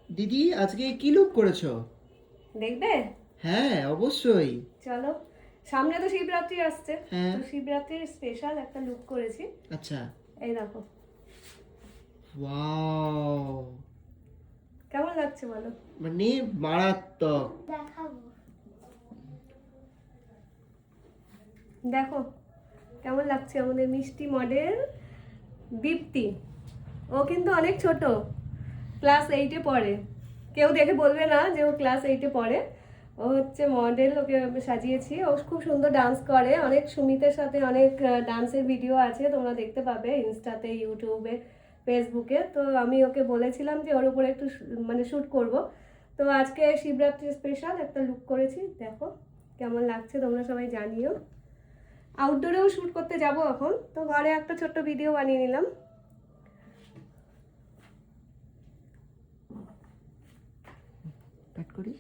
দিদি আজকে কি লুক করেছো? দেখবে? হ্যাঁ অবশ্যই। চলো, সামনে তো শিবরাত্রি আসছে। হ্যাঁ। তো শিবরাত্রির স্পেশাল একটা লুক করেছি। আচ্ছা। এই দেখো, ওয়াও, কেমন লাগছে বলো? মানে মারাত্মক। দেখো কেমন লাগছে আমাদের মিষ্টি মডেল দীপ্তি। ও কিন্তু অনেক ছোট, ক্লাস 8-এ পড়ে। কেউ দেখে বলবে না যে ও ক্লাস 8-এ পড়ে। ও হচ্ছে মডেল, ওকে আমি সাজিয়েছি। ও খুব সুন্দর ডান্স করে, অনেক সুমিতের সাথে অনেক ডান্সের ভিডিও আছে, তোমরা দেখতে পাবে ইনস্টাতে, ইউটিউবে, ফেসবুকে। তো আমি ওকে বলেছিলাম যে ওর উপরে একটু মানে শ্যুট করব। তো আজকে শিবরাত্রি স্পেশাল একটা লুক করেছি, দেখো কেমন লাগছে তোমরা সবাই জানিও। আউটডোরেও শ্যুট করতে যাব এখন, তো ঘরে একটা ছোট্ট ভিডিও বানিয়ে নিলাম। কাট করি।